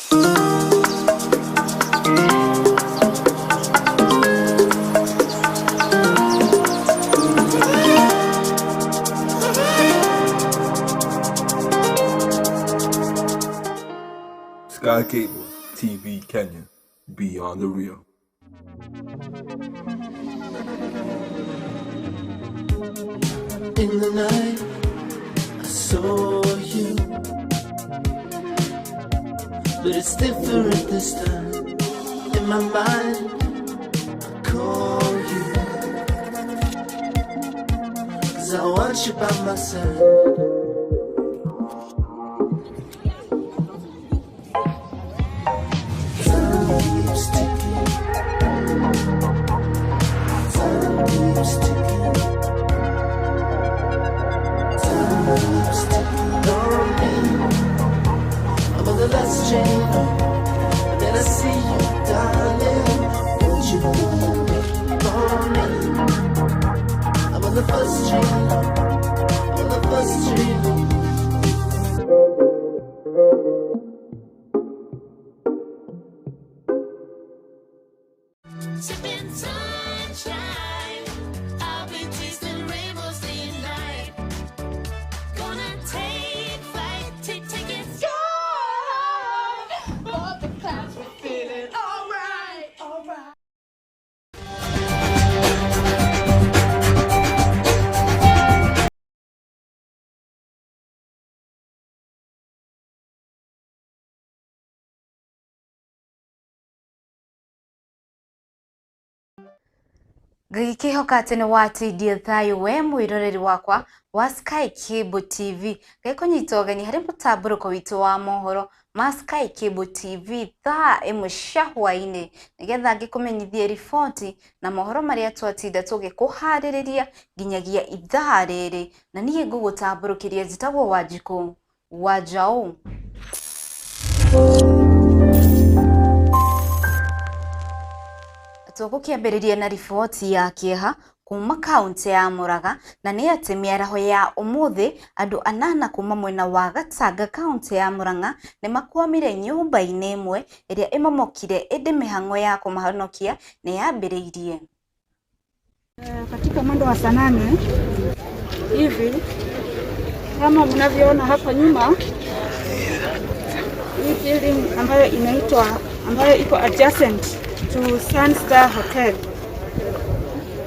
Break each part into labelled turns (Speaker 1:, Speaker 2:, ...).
Speaker 1: Sky Cable TV Kenya, Beyond the Real.
Speaker 2: In the night, I saw you, but it's different this time. In my mind, I call you, 'cause I want you by my side.
Speaker 3: Sipping sunshine, I'll be tasting rainbows day and night. Gonna take flight, take it slow. But the clouds we're feeling alright, alright.
Speaker 4: Gikihoka atene wati diethayo we mwiroreri wakwa wa Sky Cable TV gekunyita ogeni hari mutaburuko witu wa mohoro ma Sky Cable TV tha emushahwaine nigetha ngikumenyithie riboti na mohoro maria twatinda tugikuhaririria ginyagia ithaa riri na niye ngugutaburukiria zitagwo Wanjiku Wanjaũ. Tugukiambiriria na riboti ya kieha kuma kaunti ya Muraga na ni ati miaraho ya umuthi andu 8 kuma mwena wa Gatanga kaunti ya Murang'a ni makwamire nyumba-ini imwe iria imomokire indi mihango ya kumahonokia ni yambiriirie.
Speaker 5: Katika mwendo wa saa 8 hivi kama mnavyoona hapa nyuma, hii building ambayo iko adjacent to Sunstar Hotel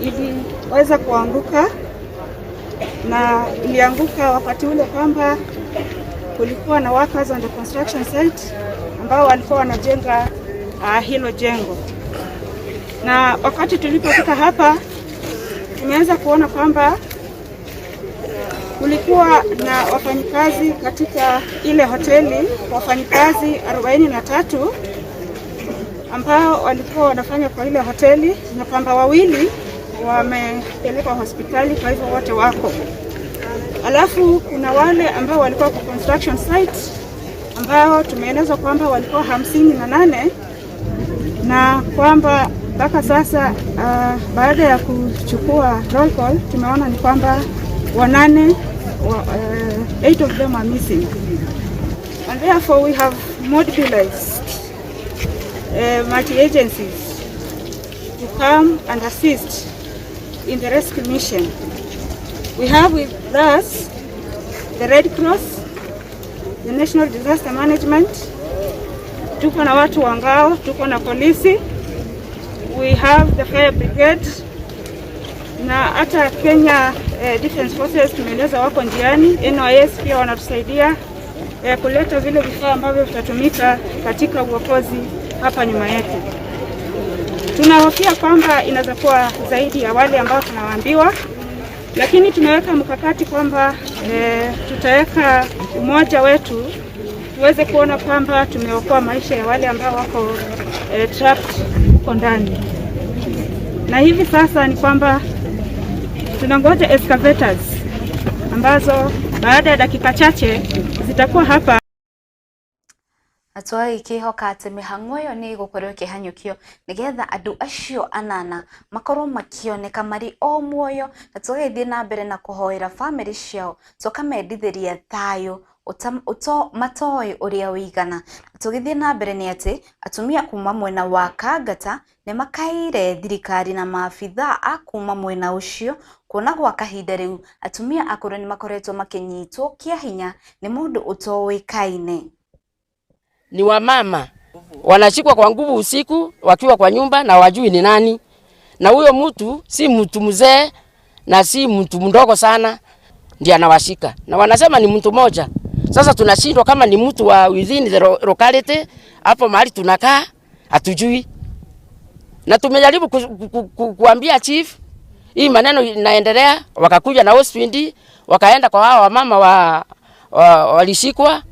Speaker 5: iliweza kuanguka, na ilianguka wakati ule kwamba kulikuwa na workers on the construction site ambao walikuwa wanajenga hilo jengo. Na wakati tulipofika hapa tumeanza kuona kwamba kulikuwa na wafanyikazi katika ile hoteli, wafanyikazi 43 ambao walikuwa wanafanya kwa ile hoteli, na kwamba 2 wamepelekwa hospitali, kwa hivyo wote wako. Alafu kuna wale ambao walikuwa kwa construction site ambao tumeelezwa kwamba walikuwa 58, na kwamba mpaka sasa baada ya kuchukua roll call tumeona ni kwamba 8 of them are missing, and therefore we have mobilized multi-agencies to come and assist in the rescue mission. We have with us the Red Cross, the National Disaster Management, tuko na watu wa ngao, tuko na polisi, we have the fire brigade, na hata Kenya Defense Forces tumeeleza wako njiani. NYS pia wanatusaidia kuleta vile vifaa ambavyo vitatumika katika uokozi hapa nyuma yetu. Tunahofia kwamba inaweza kuwa zaidi ya wale ambao tunawaambiwa, lakini tumeweka mkakati kwamba tutaweka umoja wetu tuweze kuona kwamba tumeokoa maisha ya wale ambao wako trapped huko ndani. Na hivi sasa ni kwamba tunangoja excavators ambazo baada ya dakika chache zitakuwa hapa.
Speaker 4: Atwa ikihoka ati mihang'o yo ni gukorwo kihanyukio nigetha andu acio anana makorwo makioneka mari o muoyo na tugeithie na mbere na kuhoera family ciao tukamendithiria thayo uto matoi uria wigana. Tugithie na mbere ni ati atumia kuma mwena wa Kangata ne makaire thirikari na maafitha akuma mwena ucio kuona gwa kahinda riu atumia akuru ni makoretwo makinyitwo kia hinya ni mundu utowikaine.
Speaker 6: Ni wamama wanashikwa kwa nguvu usiku wakiwa kwa nyumba na wajui ni nani, na huyo mtu si mtu mzee na si mtu mdogo sana ndiye anawashika na wanasema ni mtu moja. Sasa tunashindwa kama ni mtu wa within the locality hapo mahali tunakaa hatujui, na tumejaribu kuambia chief hii maneno inaendelea. Wakakuja na hospitali wakaenda kwa hao mama walishikwa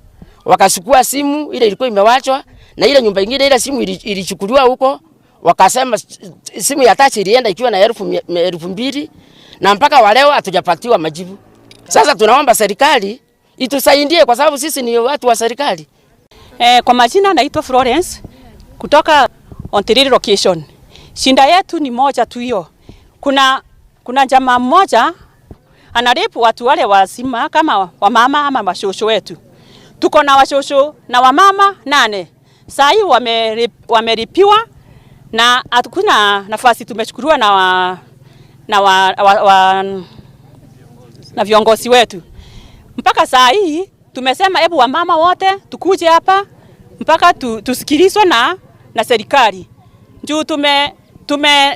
Speaker 6: wakachukua simu ile ilikuwa imewachwa na ile nyumba nyingine ile simu ilichukuliwa huko, wakasema simu ya touch ilienda ikiwa na 2,000 na mpaka waleo hatujapatiwa majibu. Sasa tunaomba serikali itusaidie kwa sababu sisi ni watu wa serikali.
Speaker 7: Kwa majina naitwa Florence kutoka Ontiriri location. Shinda yetu ni moja tu hiyo. Kuna jamaa mmoja anaripu watu wale wazima kama wamama ama mashosho wetu. Tuko na washosho na wamama 8. Saa hii wameripiwa na hakuna nafasi tumechukuliwa na viongozi wetu. Mpaka saa hii tumesema hebu wamama wote tukuje hapa mpaka tusikilizwe na serikali. Juu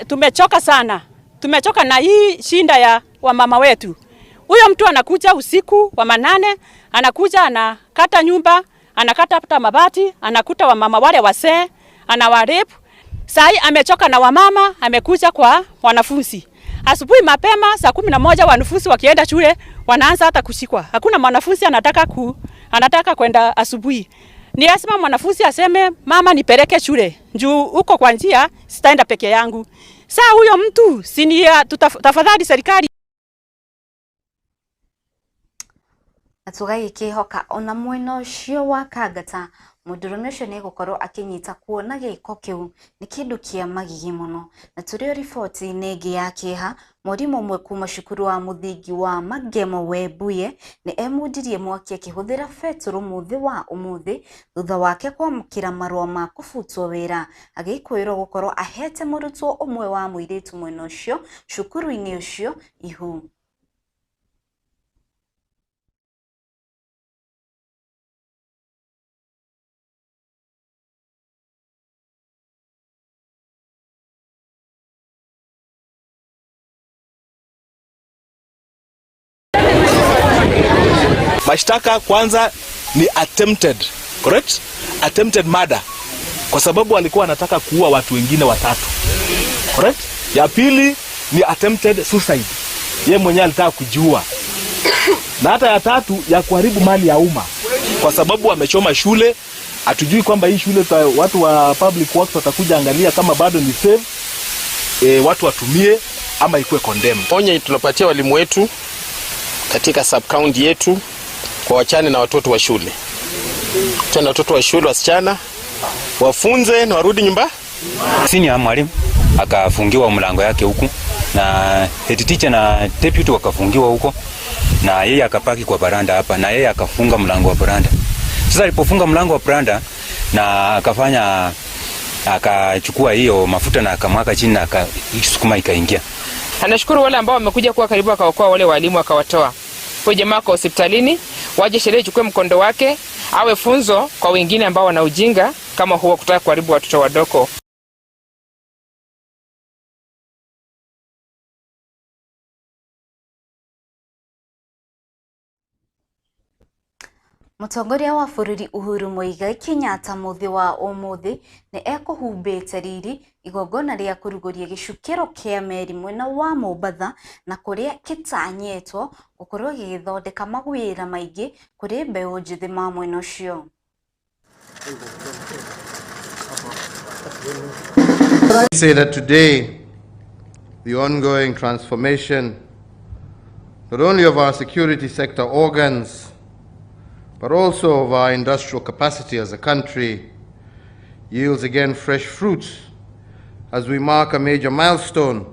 Speaker 7: tumechoka sana. Tumechoka na hii shinda ya wamama wetu. Huyo mtu anakuja usiku wa manane, anakuja anakata nyumba, anakata hata mabati, anakuta wamama wale wasee, anawarep. Saa hii amechoka na wamama, amekuja kwa wanafunzi. Asubuhi mapema saa 11 wanafunzi wakienda shule wanaanza hata kushikwa. Hakuna mwanafunzi anataka kwenda asubuhi. Ni lazima mwanafunzi aseme mama nipeleke shule. Juu uko kwa njia sitaenda peke yangu. Saa huyo mtu sinia tafadhali serikali.
Speaker 4: Atugai kihoka ona mwena ucio wa Kangata mudurume ucio ni gukorwo akinyita kuona giko kiu ni kindu kia magigi muno. Na turio ripoti negi ya kiha murimu mwe kuma cukuru wa muthingi wa Magemo Webuye ni emundirie mwaki akihuthira feturu muthi wa umuthi thutha wake kwamukira marua ma kubutwo wira agikwirwo gukorwo ahete murutwo umwe wa muiritu mwena ucio cukuru-ini ucio ihu.
Speaker 8: Mashtaka kwanza ni attempted, correct? Attempted murder. Kwa sababu alikuwa anataka kuua watu wengine 3. Correct? Ya pili ni attempted suicide. Yeye mwenyewe alitaka kujiua. Na hata ya 3 ya kuharibu mali ya umma. Kwa sababu amechoma shule, hatujui kwamba hii shule watu wa public works watakuja angalia kama bado ni safe. Watu watumie ama ikuwe condemned.
Speaker 9: Onye tunapatia walimu wetu katika sub county yetu kwa wachane na watoto wa shule. Tena watoto wa shule wasichana wafunze na warudi nyumba.
Speaker 10: Senior mwalimu akafungiwa mlango yake huku na head teacher na deputy wakafungiwa huko na yeye akapaki kwa baranda hapa na yeye akafunga mlango wa baranda. Sasa alipofunga mlango wa baranda na akachukua hiyo mafuta na akamwaka chini na akisukuma ikaingia.
Speaker 11: Anashukuru wale ambao wamekuja kuwa karibu akaokoa wale walimu akawatoa. Kwa jamaa kwa hospitalini waje sheria ichukue mkondo wake awe funzo kwa wengine ambao wana ujinga kama huo kutaka kuharibu watoto wadogo.
Speaker 4: Mutongoria wa bururi Uhuru Muigai Kenyatta muthi wa umuthi ni ekuhumbite riri igongona ria kuruguria gicukiro kia meri mwena wa Mombatha na kuria kitanyetwo gukorwo gigithondeka magwira maingi kuri mbeu njithi ma mwena ucio.
Speaker 12: I say that today the ongoing transformation not only of our security sector organs but also of our industrial capacity as a country, yields again fresh fruits as we mark a major milestone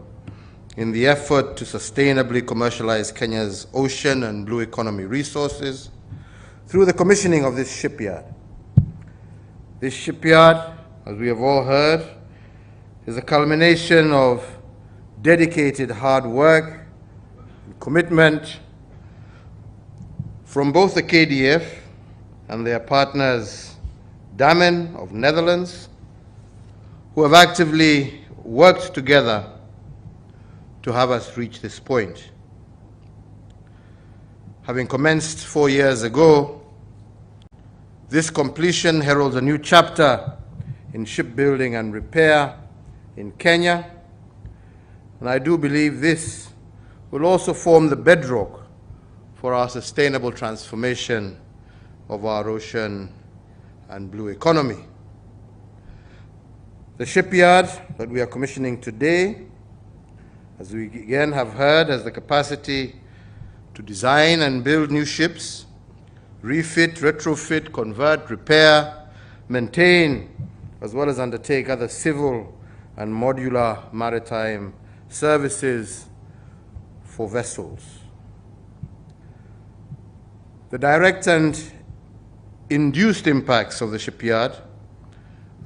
Speaker 12: in the effort to sustainably commercialize Kenya's ocean and blue economy resources through the commissioning of this shipyard. This shipyard, as we have all heard, is a culmination of dedicated hard work and commitment from both the KDF and their partners, Damen of Netherlands, who have actively worked together to have us reach this point. Having commenced 4 years ago, this completion heralds a new chapter in shipbuilding and repair in Kenya, and I do believe this will also form the bedrock for our sustainable transformation of our ocean and blue economy. The shipyard that we are commissioning today, as we again have heard, has the capacity to design and build new ships, refit, retrofit, convert, repair, maintain, as well as undertake other civil and modular maritime services for vessels. The direct and induced impacts of the shipyard,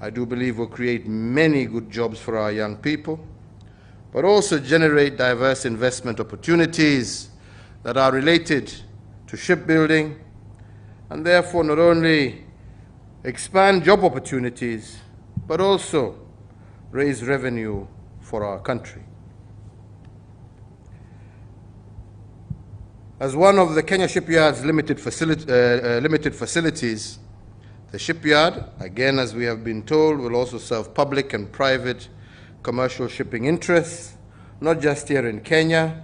Speaker 12: I do believe, will create many good jobs for our young people, but also generate diverse investment opportunities that are related to shipbuilding, and therefore not only expand job opportunities, but also raise revenue for our country. As one of the Kenya Shipyard's limited facilities, the shipyard, again as we have been told, will also serve public and private commercial shipping interests, not just here in Kenya,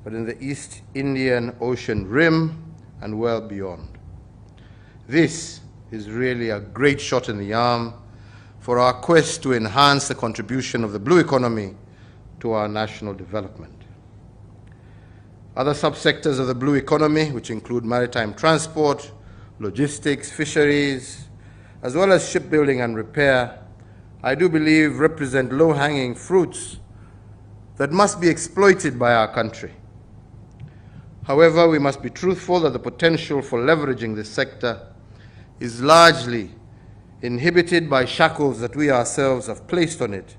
Speaker 12: but in the East Indian Ocean Rim and well beyond. This is really a great shot in the arm for our quest to enhance the contribution of the blue economy to our national development. Other subsectors of the blue economy, which include maritime transport, logistics, fisheries, as well as shipbuilding and repair, I do believe represent low-hanging fruits that must be exploited by our country. However, we must be truthful that the potential for leveraging this sector is largely inhibited by shackles that we ourselves have placed on it,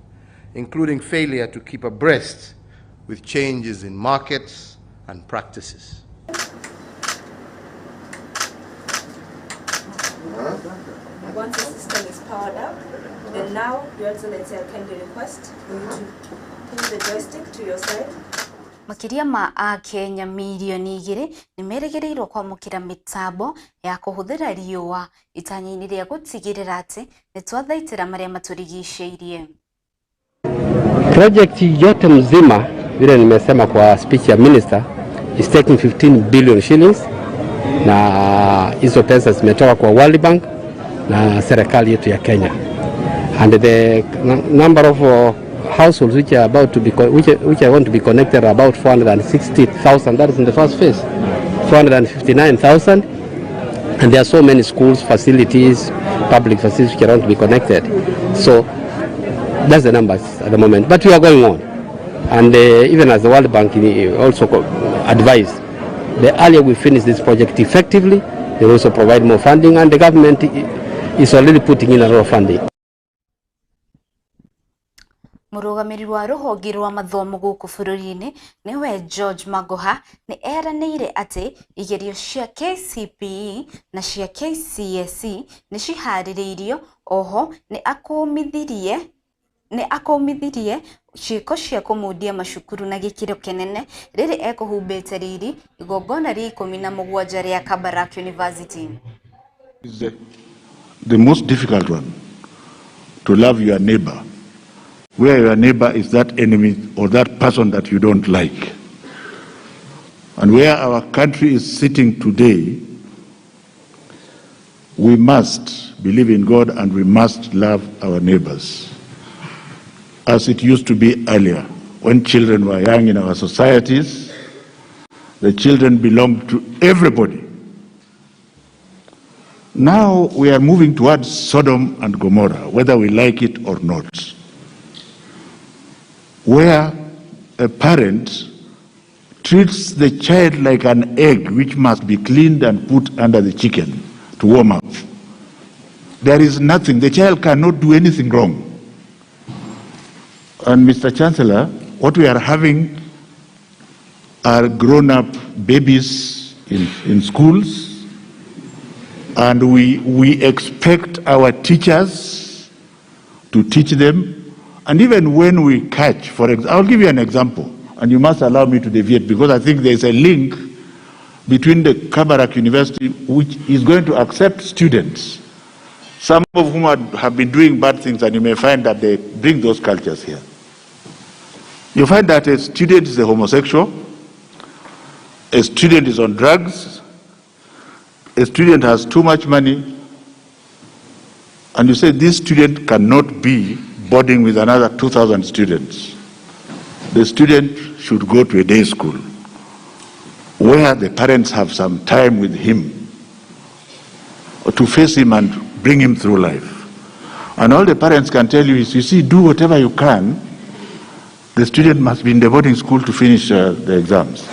Speaker 12: including failure to keep abreast with changes in markets and practices.
Speaker 13: Once the system is powered up, then now, Your Excellency, I kindly request for you to pull the joystick to your side.
Speaker 4: Makiria ma a Kenya milioni 2 ni meregereirwo kwamukira mitambo ya kuhuthira riua itanya-ini ria gutigirira ati ni twathaitira maria maturigicĩirie.
Speaker 14: Project yote mzima vile nimesema kwa speech ya minister is taking 15 billion shillings, na hizo pesa zimetoka kwa World Bank na serikali yetu ya Kenya, and the number of households which are about to be which are going to be connected are about 460,000. That is in the first phase, 459,000, and there are so many schools, facilities, public facilities which are going to be connected. So that's the numbers at the moment, but we are going on, and even as the World Bank also advised, the earlier we finish this project effectively, they also provide more funding, and the government is already putting in a lot of funding.
Speaker 4: Murugamiri wa ruhonge rwa mathomo guku bururi-ini niwe George Magoha ni eranĩire ati igerio cia KCPE na cia KCSE ni ciharĩrĩirio. Oho ni akumithirie ciĩko cia kũmundia macukuru na gĩkĩro kĩnene rĩrĩ ekuhumbĩte riri igongona ria 17 ria Kabarak University.
Speaker 15: The most difficult one, to love your neighbor, where your neighbor is that enemy or that person that you don't like. And where our country is sitting today, we must believe in God and we must love our neighbors. As it used to be earlier, when children were young in our societies, the children belonged to everybody. Now we are moving towards Sodom and Gomorrah, whether we like it or not, where a parent treats the child like an egg which must be cleaned and put under the chicken to warm up. There is nothing, the child cannot do anything wrong. And Mr. Chancellor, what we are having are grown-up babies in schools, and we expect our teachers to teach them. And even when we catch, for example, I'll give you an example, and you must allow me to deviate because I think there's a link between the Kabarak University, which is going to accept students, some of whom have been doing bad things, and you may find that they bring those cultures here. You find that a student is a homosexual, a student is on drugs, a student has too much money, and you say this student cannot be boarding with another 2,000 students. The student should go to a day school where the parents have some time with him to face him and bring him through life. And all the parents can tell you is, you see, do whatever you can. The student must be in the boarding school to finish the exams.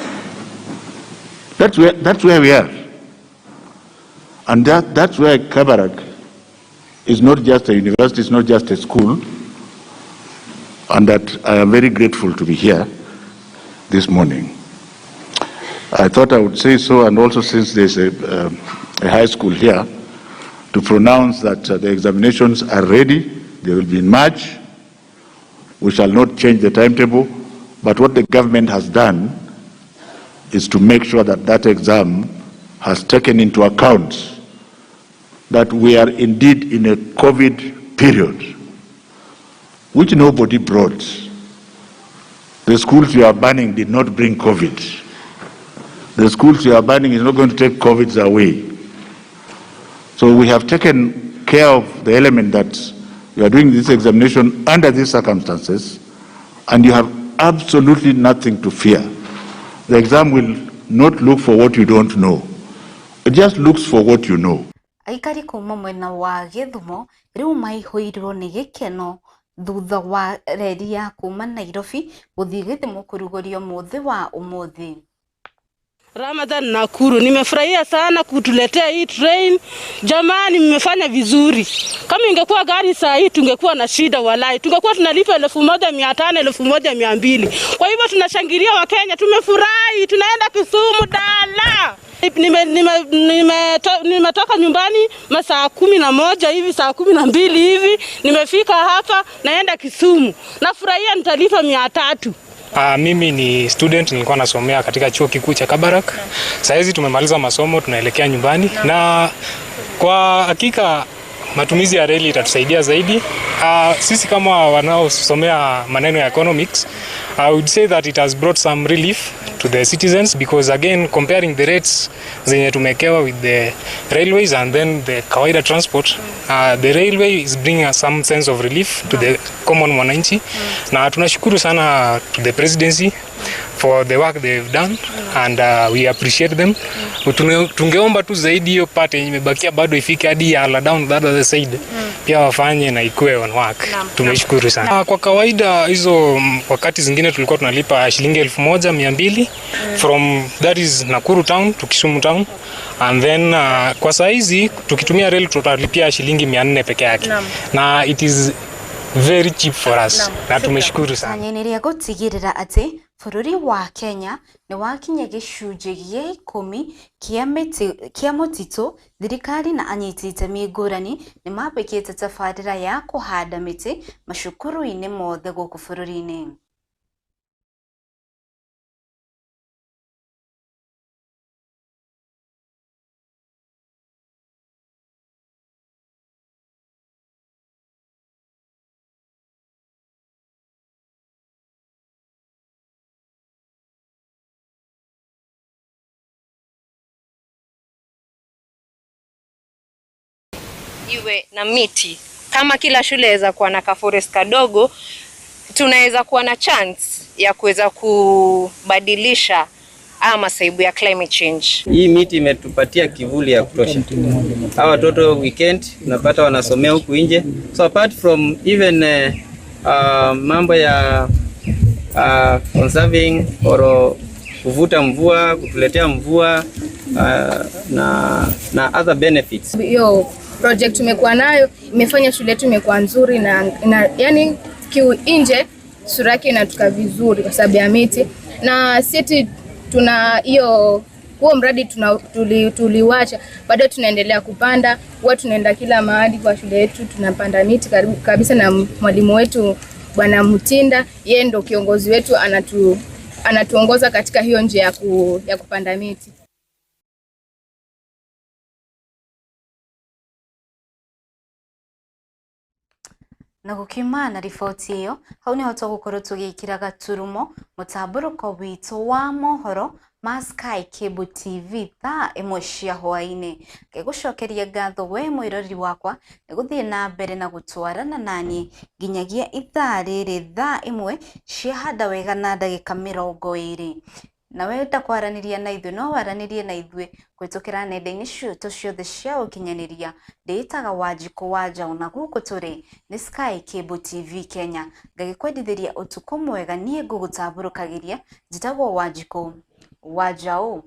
Speaker 15: That's where we are. And that's where Kabarak is not just a university, it's not just a school, and that I am very grateful to be here this morning. I thought I would say so, and also since there's a high school here, to pronounce that the examinations are ready. They will be in March. We shall not change the timetable, but what the government has done is to make sure that that exam has taken into account that we are indeed in a COVID period, which nobody brought. The schools you are banning did not bring COVID. The schools you are banning is not going to take COVID away. So we have taken care of the element that you are doing this examination under these circumstances, and you have absolutely nothing to fear. The exam will not look for what you don't know. It just looks for what you know.
Speaker 4: Aikari kuma mwena wa Githumo riu maihoirwo ni gikeno thutha wa reri ya kuma Nairobi guthii Githumo kurugorio muthi wa umuthi.
Speaker 16: Ramadhan Nakuru, nimefurahia sana kutuletea hii train. Jamani, mmefanya vizuri. Kama ingekuwa gari saa hii tungekuwa na shida walai. Tungekuwa tunalipa 1,500, 1,200. Kwa hivyo tunashangilia wa Kenya, tumefurahi, tunaenda Kisumu dala. Nimetoka nyumbani masaa 11 hivi, saa 12 hivi, nimefika hapa naenda Kisumu. Nafurahia nitalipa 300.
Speaker 17: Mimi ni student, nilikuwa nasomea katika chuo kikuu cha Kabarak. Sasa hizi tumemaliza masomo, tunaelekea nyumbani, na kwa hakika matumizi ya reli itatusaidia zaidi. Sisi kama wanaosomea maneno ya economics, I would say that it has brought some relief to the citizens, because again, comparing the rates zenye tumekewa with the railways and then the kawaida transport, the railway is bringing us some sense of relief to the common mwananchi. Na tunashukuru sana to the presidency for the work they've done, and we appreciate them. Tungeomba tu zaidi hiyo part yenye imebakia bado ifike hadi ya down the other side, pia wafanye na ikue on work. Tumeshukuru sana. Kwa kawaida hizo wakati zingine tulikuwa tunalipa shilingi 1,200 from that is Nakuru town to Kisumu town, and then kwa saa hizi tukitumia rail tutalipia shilingi 400 peke yake, na it is very cheap for us. Na tumeshukuru sana.
Speaker 4: Nyenyeria gutigirira ati bururi wa Kenya ni wakinya gicunje gia 10 kia mutito. Thirikari na anyiti itemi ngurani ni mambikite tabarĩra ya kuhanda miti macukuru-ini mothe guku bururi-ini.
Speaker 18: Iwe na miti. Kama kila shule inaweza kuwa na forest kadogo, tunaweza kuwa na chance ya kuweza kubadilisha ama masaibu ya climate change.
Speaker 19: Hii miti imetupatia kivuli ya kutosha. Hawa watoto weekend unapata wanasomea huku nje. So apart from even mambo ya conserving or kuvuta mvua, kutuletea mvua na other benefits.
Speaker 20: Hiyo project tumekuwa nayo imefanya shule yetu imekuwa nzuri na yani nje sura yake inatuka vizuri kwa sababu ya miti, na sisi tuna huo mradi tuliwacha, bado tunaendelea kupanda. Huwa tunaenda kila mahali kwa shule yetu tunapanda miti karibu kabisa, na mwalimu wetu Bwana Mutinda, yeye ndo kiongozi wetu, anatuongoza katika hiyo njia ya kupanda miti.
Speaker 4: Na gukimana riboti iyo hau niho tugukorwo tugikira gaturumo mutaburuko witũ wa mohoro ma Sky Cable TV thaa imwe cia hwaini. Ngigucokeria ngatho we mwirori wakwa niguthie na mbere na gutwarana nani nginyagia ithaa riri thaa imwe cia handa wega na ndagika 20. Na wenda kwaraniria na ithuĩ no waranirie na ithuĩ kwitukira nenda-inĩ citũ ciothe cia ukinyaniria. Ndĩtaga Wanjikũ wa Njaũ na gũkũ tũrĩ nĩ Sky Cable TV Kenya. Ngagĩkwendithĩria ũtukũ mwega, niĩ ngũgũtambũrũkagĩria njĩtagwo Wanjikũ wa Njaũ.